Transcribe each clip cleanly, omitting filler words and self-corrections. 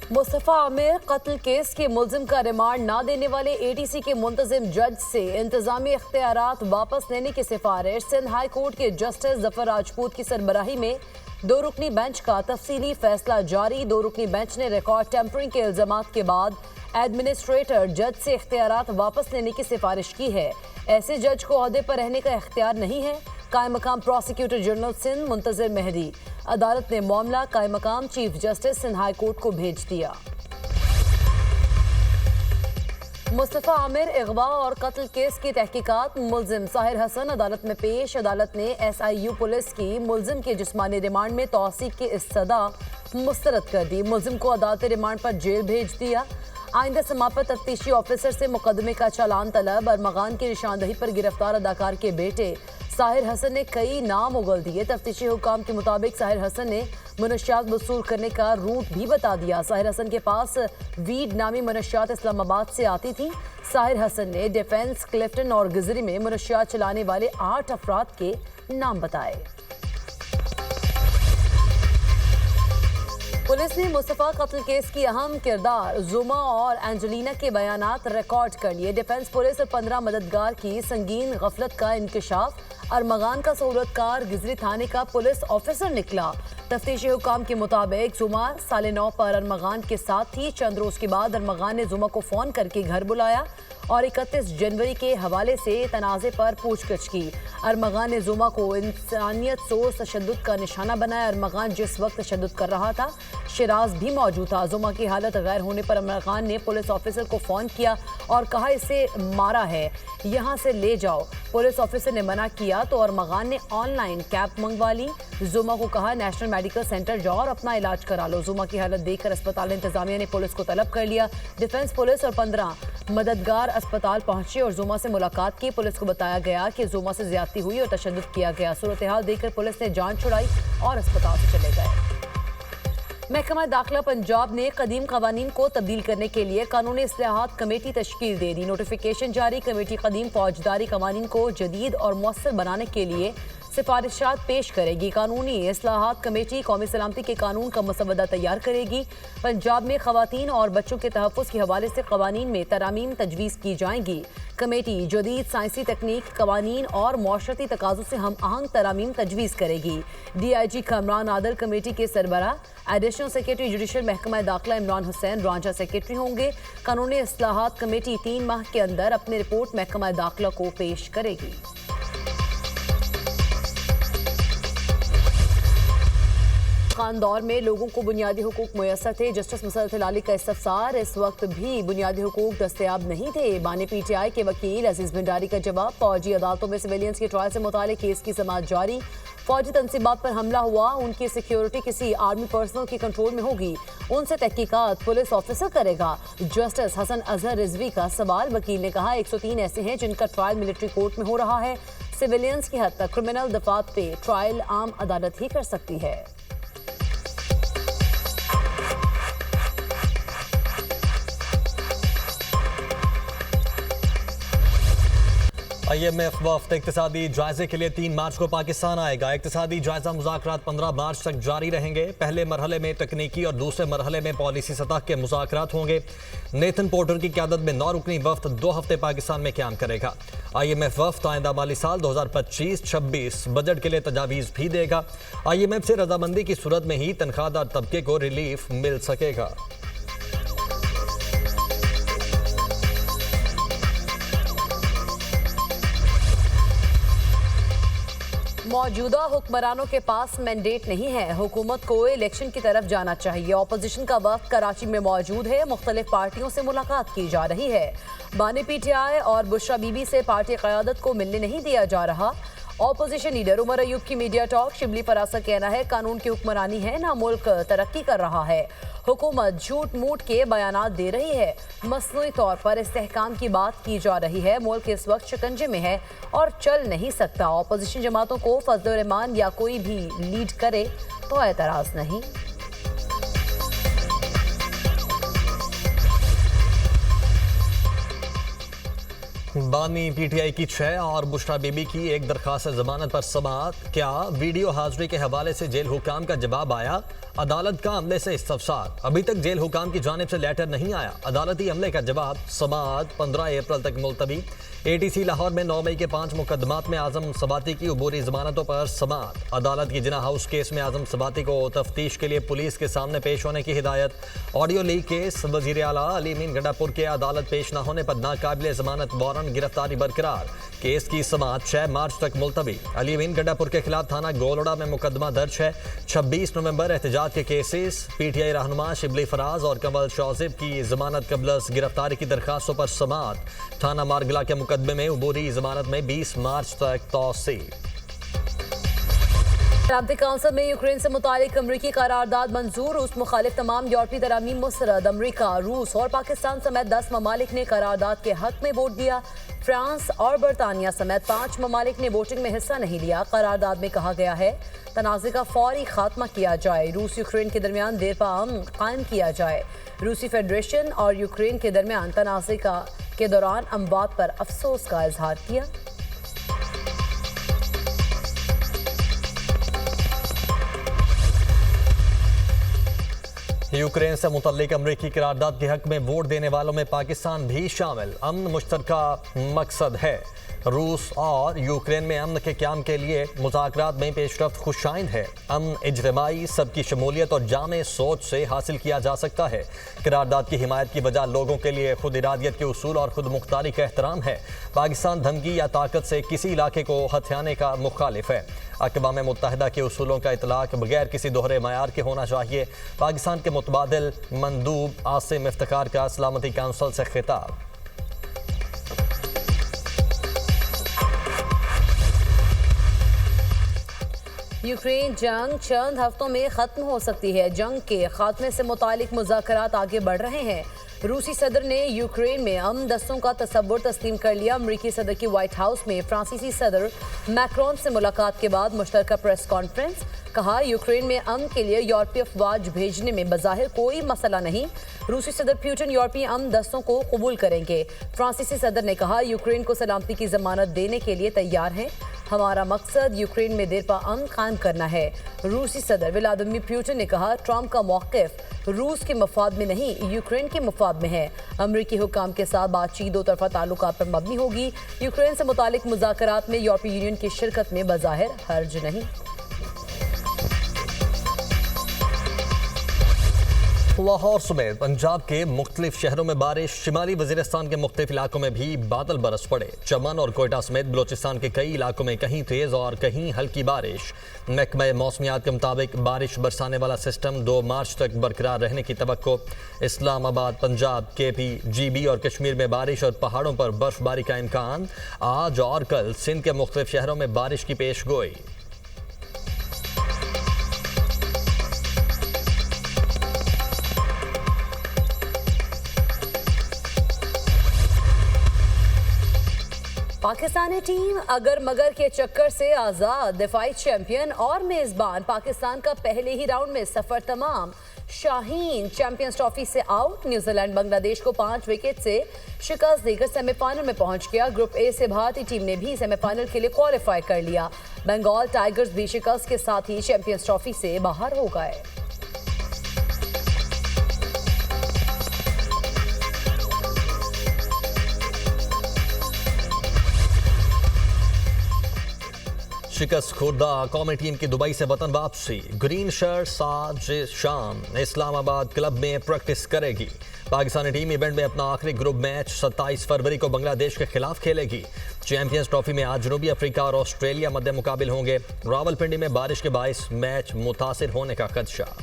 मुस्तफा आमिर कत्ल केस के मुल्जिम का रिमांड ना देने वाले एटीसी के मुंतजिम जज से इंतजामी इख्तियारात वापस लेने की सिफारिश। सिंध हाई कोर्ट के जस्टिस जफर राजपूत की सरबराही में 2 रुकनी बेंच का तफसीली फैसला जारी। 2 रुकनी बेंच ने रिकॉर्ड टेम्परिंग के इल्जामात के बाद एडमिनिस्ट्रेटर जज से इख्तियारात वापस लेने की सिफारिश की है। ऐसे जज को ओहदे पर रहने का इख्तियार नहीं है। कायम मकाम प्रोसिक्यूटर जनरल सिंध मुंतजिर मेहदी अदालत ने मामला कायम मकाम chief justice Sindh high court को भेज दिया। मुस्तफा आमिर अगवा और कत्ल केस की तहकीकात मुल्जिम साहिर हसन अदालत में पेश। अदालत ने SIU पुलिस की मुल्जिम के जिस्मानी रिमांड में तौसीक की इस्तदा मुस्तरद कर दी। मुल्जिम को अदालती रिमांड पर जेल भेज दिया। आइंदा समात पर तफ्तीशी ऑफिसर से मुकदमे का चालान तलब। अरमगान की निशानदही पर गिरफ्तार अदाकार के बेटे साहिर हसन ने कई नाम उगल दिए। तफ्तीशी हुकाम के मुताबिक साहिर हसन ने मनशियात वसूल करने का रूट भी बता दिया। साहिर हसन के पास वीड नामी मनशियात इस्लामाबाद से आती थी। साहिर हसन ने डिफेंस, क्लिफ्टन और गिजरी में मनशियात चलाने वाले 8 अफराद के नाम बताए। पुलिस ने मुस्तफा कत्ल केस की अहम किरदार जुमा और एंजेलिना के बयानात रिकॉर्ड कर लिए। डिफेंस पुलिस और 15 मददगार की संगीन गफलत का इंकशाफ। अरमगान का सहूलतकार गिजरी थाने का पुलिस ऑफिसर निकला। तफ्तीशी हुकाम के मुताबिक जुमा 9:30 पर अरमगान के साथ थी। चंद रोज के बाद अरमगान ने जुमा को फोन करके घर बुलाया और 31 जनवरी के हवाले से तनाज़े पर पूछगछ की। अरमगान ने जुमा को इंसानियत सोच तशद्दुद का निशाना बनाया। अरमगान जिस वक्त तशद्दुद कर रहा था शिराज भी मौजूद था। जुमा की हालत गैर होने पर अरमगान ने पुलिस ऑफिसर को फ़ोन किया और कहा इसे मारा है, यहाँ से ले जाओ। पुलिस ऑफिसर ने मना किया तो अरमगान ने ऑनलाइन कैब मंगवा ली। जुमा को कहा नेशनल मेडिकल सेंटर जाओ और अपना इलाज करा लो। जुमा की हालत देखकर अस्पताल इंतजामिया ने पुलिस को तलब कर लिया। डिफेंस पुलिस और 15 मददगार अस्पताल पहुंचे और जुमा से मुलाकात की। पुलिस को बताया गया कि जुमा से ज्यादती हुई और तशद्दुद किया गया। सूरत हाल देखकर पुलिस ने जान छुड़ाई और अस्पताल से चले गए। महकमा दाखिला पंजाब ने कदीम कवानीन को तब्दील करने के लिए कानूनी इस्लाहात कमेटी तश्कील दे दी। नोटिफिकेशन जारी। कमेटी कदीम फौजदारी कवानीन को जदीद और मौसर बनाने के लिए सिफारिशात पेश करेगी। कानूनी इस्लाहात कमेटी कौमी सलामती के कानून का मसवदा तैयार करेगी। पंजाब में खवातीन और बच्चों के तहफ़्फ़ुज़ के हवाले से कवानीन में तरामीम तजवीज़ की जाएंगी। कमेटी जदीद साइंसी तकनीक, कवानीन और मौशरती तकाज़ों से हम आहंग तरामीम तजवीज़ करेगी। DIG कमरान आदल कमेटी के सरबराह। एडिशनल सेक्रेटरी जुडिशल महकमा दाखिला इमरान हुसैन रांझा सेक्रेटरी होंगे। कानूनी इस्लाहात कमेटी 3 माह के अंदर अपनी रिपोर्ट महकमा दाखिला को पेश करेगी। खान दौर में लोगों को बुनियादी हुकूक मुयस्सर थे। जस्टिस मुसरत हिलाली का इस्तफसार। इस वक्त भी बुनियादी हुकूक दस्तयाब नहीं थे। बानी PTI के वकील अजीज भंडारी का जवाब। फौजी अदालतों में सिविलियंस के ट्रायल से मुतालिक केस की समाअत जारी। फौजी तनसीबात पर हमला हुआ, उनकी सिक्योरिटी किसी आर्मी पर्सनल के कंट्रोल में होगी, उनसे तहकीकात पुलिस ऑफिसर करेगा। जस्टिस हसन अजहर रिजवी का सवाल। वकील ने कहा 103 ऐसे हैं जिनका ट्रायल मिलिट्री कोर्ट में हो रहा है। सिविलियंस की हद तक क्रिमिनल दफात पे ट्रायल आम अदालत ही कर सकती है। IMF वफ्द इक्तिसादी जायजे के लिए 3 मार्च को पाकिस्तान आएगा। इक्तिसादी जायजा मुज़ाकरात 15 मार्च तक जारी रहेंगे। पहले मरहले में तकनीकी और दूसरे मरहले में पॉलिसी सतह के मुज़ाकरात होंगे। नेथन पोर्टर की क़यादत में 9 रुकनी वफ्द 2 हफ्ते पाकिस्तान में क़याम करेगा। IMF वफ्द आइंदा माली साल 2025-26 बजट के लिए तजावीज़ भी देगा। IMF से रजामंदी की सूरत में ही तनख्वाहदार तबके को रिलीफ मिल सकेगा। मौजूदा हुक्मरानों के पास मैंडेट नहीं है। हुकूमत को इलेक्शन की तरफ जाना चाहिए। ऑपोजिशन का वफ्द कराची में मौजूद है। मुख्तलिफ पार्टियों से मुलाकात की जा रही है। बानी PTI और बुशरा बीबी से पार्टी क़यादत को मिलने नहीं दिया जा रहा। ऑपोजिशन लीडर उमर अयूब की मीडिया टॉक। शिबली फराज का कहना है कानून की हुक्मरानी है ना मुल्क तरक्की कर रहा है। हुकूमत झूठ मूठ के बयानात दे रही है। मसनूई तौर पर इस्तेहकाम की बात की जा रही है। मुल्क इस वक्त शिकंजे में है और चल नहीं सकता। ऑपोजिशन जमातों को फजल रहमान या कोई भी लीड करे तो एतराज़ नहीं। बानी पीटीआई की 6 और बुशरा बीबी की एक दरखास्त जमानत पर समाअत। क्या वीडियो हाजिरी के हवाले से जेल हुकाम का जवाब आया? अदालत का अमले से इस्तफसार। अभी तक जेल हुकाम की जानिब से लेटर नहीं आया। अदालती अमले का जवाब। समाअत 15 अप्रैल तक मुलतवी। एटीसी लाहौर में 9 मई के 5 मुकदमात में आजम सबाती की अबूरी जमानतों पर समाअत। अदालत की जिना हाउस केस में आजम सबाती को तफ्तीश के लिए पुलिस के सामने पेश होने की हिदायत। ऑडियो लीक केस वजीर आला अली अमीन गंडापुर के अदालत पेश न होने पर नाकाबिले जमानत वारंट गिरफ्तारी बरकरार। केस की समाअत 6 मार्च तक मुलतवी। अली अमीन गंडापुर के खिलाफ थाना गोलड़ा में मुकदमा दर्ज है। 26 नवंबर एहतजाज के केसेस। पीटीआई रहनुमा शिबली फराज और कंवल शौजिब की जमानत कबलस गिरफ्तारी की दरखास्तों पर समाअत। थाना मारगला के मुकदमे में अबूरी जमानत में 20 मार्च तक तौसी। सलामती काउंसिल में यूक्रेन से मुतालिक अमरीकी करारदाद मंजूर। रूस मुखालिफ तमाम यूरोपीय तरामीम मुस्तरद। अमरीका, रूस और पाकिस्तान समेत 10 ममालिक ने करारदाद के हक में वोट दिया। फ्रांस और बरतानिया समेत 5 ममालिक ने वोटिंग में हिस्सा नहीं लिया। करारदाद में कहा गया है तनाज़े का फौरी खात्मा किया जाए। रूस यूक्रेन के दरमियान देरपा अमन कायम किया जाए। रूसी फेडरेशन और यूक्रेन के दरमियान तनाज़े के दौरान अमवात पर अफसोस का इजहार किया। यूक्रेन से मुतल्लिक अमरीकी करारदाद के हक में वोट देने वालों में पाकिस्तान भी शामिल। अमन मुश्तरका मकसद है। रूस और यूक्रेन में अमन के क़याम के लिए मुज़ाकरात में पेशरफ्त खुशाइंद है। अमन इज्तिमाई सबकी शमूलियत और जामे सोच से हासिल किया जा सकता है। करारदाद की हिमायत की वजह लोगों के लिए खुद इरादियत के उसूल और खुद मुख्तारी का एहतराम है। पाकिस्तान धमकी या ताकत से किसी इलाके को हथियाने का मुखालिफ है। अक़वाम मुत्तहिदा के उसूलों का इतलाक़ बगैर किसी दोहरे मयार के होना चाहिए। पाकिस्तान के मुतबादिल मंदूब आसिम इफ्तिखार का सलामती काउंसिल से खिताब। यूक्रेन जंग चंद हफ्तों में ख़त्म हो सकती है। जंग के खात्मे से मुतालिक मुज़ाकरात आगे बढ़ रहे हैं। रूसी सदर ने यूक्रेन में अमन दस्तों का तस्वुर तस्लीम कर लिया। अमरीकी सदर की व्हाइट हाउस में फ्रांसीसी सदर मैक्रोन से मुलाकात के बाद मुश्तरका प्रेस कॉन्फ्रेंस। कहा यूक्रेन में अमन के लिए यूरोपीय अफवाज भेजने में बज़ाहिर कोई मसला नहीं। रूसी सदर पुतिन यूरोपीय अमन दस्तों को कबूल करेंगे। फ्रांसीसी सदर ने कहा यूक्रेन को सलामती की जमानत देने के लिए तैयार हैं। हमारा मकसद यूक्रेन में देरपा अमन कायम करना है। रूसी सदर व्लादिमीर पुतिन ने कहा ट्रंप का मौक़िफ़ रूस के मफाद में नहीं यूक्रेन के मफाद में है। अमरीकी हुकाम के साथ बातचीत दो तरफा ताल्लुकात पर मबनी होगी। यूक्रेन से मुतालिक मुज़ाकरात में यूरोपीय यूनियन की शिरकत में बज़ाहिर हर्ज नहीं। लाहौर समेत पंजाब के मुख्तलिफ शहरों में बारिश। शिमाली वज़ीरिस्तान के मुख्तलिफ इलाकों में भी बादल बरस पड़े। चमन और कोयटा समेत बलोचिस्तान के कई इलाकों में कहीं तेज़ और कहीं हल्की बारिश। महकमा मौसमियात के मुताबिक बारिश बरसाने वाला सिस्टम 2 मार्च तक बरकरार रहने की तवक्को। इस्लामाबाद, पंजाब, केपी, जीबी और कश्मीर में बारिश और पहाड़ों पर बर्फबारी का इम्कान। आज और कल सिंध के मुख्तलिफ शहरों में बारिश की पेश गोई। पाकिस्तानी टीम अगर मगर के चक्कर से आज़ाद। दिफाई चैंपियन और मेज़बान पाकिस्तान का पहले ही राउंड में सफ़र तमाम। शाहीन चैंपियंस ट्रॉफी से आउट। न्यूजीलैंड बांग्लादेश को 5 विकेट से शिकस्त देकर सेमीफाइनल में पहुंच गया। ग्रुप ए से भारतीय टीम ने भी सेमीफाइनल के लिए क्वालिफाई कर लिया। बंगाल टाइगर्स भी शिकस्त के साथ ही चैंपियंस ट्रॉफी से बाहर हो गए। शिकस्त खुर्दा कौमी टीम की दुबई से वतन वापसी। ग्रीन शर्ट्स आज शाम इस्लामाबाद क्लब में प्रैक्टिस करेगी। पाकिस्तानी टीम इवेंट में अपना आखिरी ग्रुप मैच 27 फरवरी को बांग्लादेश के खिलाफ खेलेगी। चैंपियंस ट्रॉफी में आज जनूबी अफ्रीका और ऑस्ट्रेलिया मध्य मुकाबिल होंगे। रावलपिंडी में बारिश के बायस मैच मुतासिर होने का खदशा।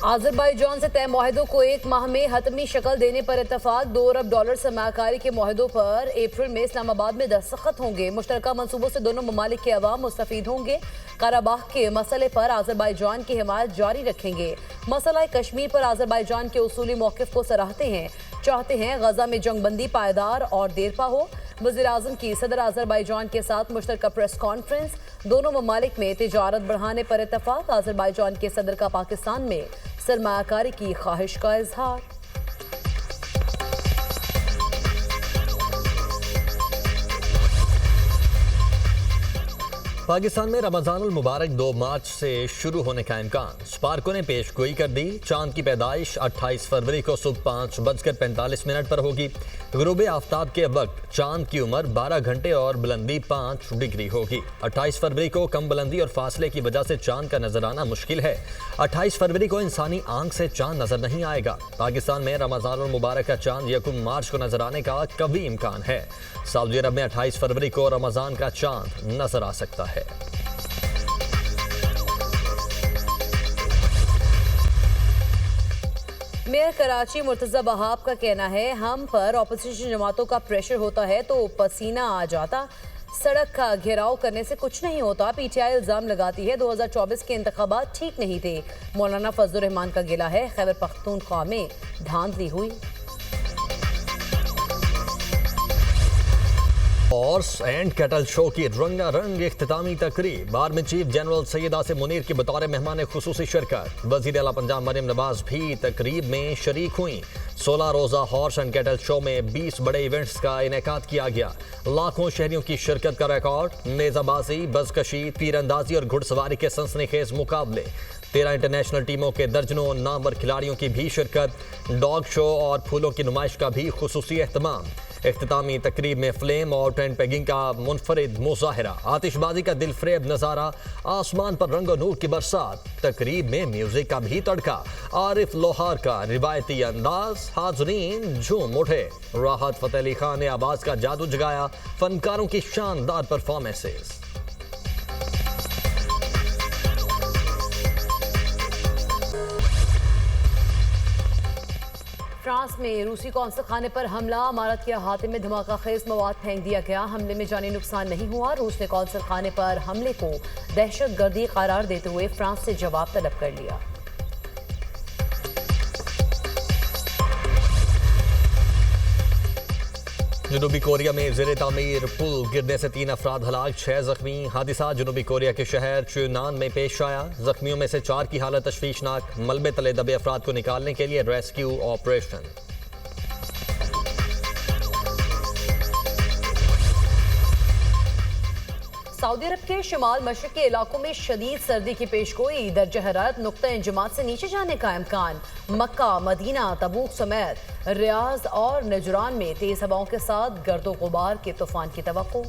आज़रबाईजान से तय माहिदों को 1 माह में हतमी शक्ल देने पर इत्तफाक। $2 अरब सरमाकारी के माहिदों पर अप्रैल में इस्लामाबाद में दस्तखत होंगे। मुश्तरका मंसूबों से दोनों ममालिक के अवाम मुस्तफीद होंगे। कराबाख के मसले पर आज़रबाईजान की हिमायत जारी रखेंगे। मसला कश्मीर पर आज़रबाईजान के उसूली मौक़िफ़ को सराहते हैं। चाहते हैं गजा में जंगबंदी पायदार और देरपा हो। वज़ीर-ए-आज़म की सदर अज़रबैजान के साथ मुश्तरका प्रेस कॉन्फ्रेंस, दोनों ममालिक में तिजारत बढ़ाने पर इत्तफाक। अज़रबैजान के सदर का पाकिस्तान में सरमायाकारी की ख्वाहिश का इजहार। पाकिस्तान में रमजानुल मुबारक 2 मार्च से शुरू होने का इम्कान। स्पार्को ने पेशगोई कर दी। चांद की पैदाइश 28 फरवरी को सुबह 5:45 पर होगी। गुरूब आफ्ताब के वक्त चांद की उम्र 12 घंटे और बुलंदी 5 डिग्री होगी। 28 फरवरी को कम बुलंदी और फासले की वजह से चांद का नजर आना मुश्किल है। 28 फरवरी को इंसानी आंख से चांद नजर नहीं आएगा। पाकिस्तान में रमजानुल मुबारक का चांद 1 मार्च को नजर आने का कभी इम्कान है। सऊदी अरब में 28 फरवरी को रमजान का चांद नजर आ सकता है। मेयर कराची मुर्तज़ा बहाब का कहना है, हम पर ऑपोजिशन जमातों का प्रेशर होता है तो पसीना आ जाता। सड़क का घेराव करने से कुछ नहीं होता। पीटीआई इल्जाम लगाती है 2024 के इंतखाबात ठीक नहीं थे। मौलाना फजलुर रहमान का गिला है, खैबर पख्तूनख्वा में धांधली हुई। हॉर्स एंड कैटल शो की रंगारंग इख्तितामी तकरीब। बार में चीफ जनरल सैयद आसिम मुनीर की बतौर मेहमान खुसूसी शिरकत। वज़ीर आला पंजाब मरियम नवाज भी तकरीब में शरीक हुई। 16 रोज़ा हॉर्स एंड कैटल शो में 20 बड़े इवेंट्स का इनेकाद किया गया। लाखों शहरियों की शिरकत का रिकॉर्ड। नेज़ाबाजी, बज़कशी, तीरंदाजी और घुड़सवारी के सनसनीखेज मुकाबले। 13 इंटरनेशनल टीमों के दर्जनों नामवर खिलाड़ियों की भी शिरकत। डॉग शो और फूलों की नुमाइश का भी खुसूसी एहतमाम। इख्तितामी तकरीब में फ्लेम और टेंट पेगिंग का मुनफरिद मुजाहिरा। आतिशबाजी का दिलफ्रेब नज़ारा। आसमान पर रंग और नूर की बरसात। तकरीब में म्यूजिक का भी तड़का। आरिफ लोहार का रिवायती अंदाज। हाजरीन झूम उठे। राहत फतेह अली खान ने आवाज का जादू जगाया। फनकारों की शानदार परफॉर्मेंसेस। फ्रांस में रूसी कौंसल खाने पर हमला। इमारत के अहाते में धमाका खेज मवाद फेंक दिया गया। हमले में जानी नुकसान नहीं हुआ। रूस ने कौंसल खाने पर हमले को दहशतगर्दी करार देते हुए फ्रांस से जवाब तलब कर लिया। जनूबी कोरिया में ज़ेरे तामीर पुल गिरने से 3 अफराद हलाक, 6 जख्मी। हादिसा जनूबी कोरिया के शहर च्यूनान में पेश आया। जख्मियों में से 4 की हालत तशवीशनाक। मलबे तले दबे अफराद को निकालने के लिए रेस्क्यू ऑपरेशन। सऊदी अरब के शिमाल मशरक़ के इलाकों में शदीद सर्दी की पेशगोई। दर्जा हरारत नुक्ता इंजमात से नीचे जाने का इम्कान। मक्का, मदीना, तबूक समेत रियाज और नजरान में तेज हवाओं के साथ गर्दो गुबार के तूफान की तवक्को।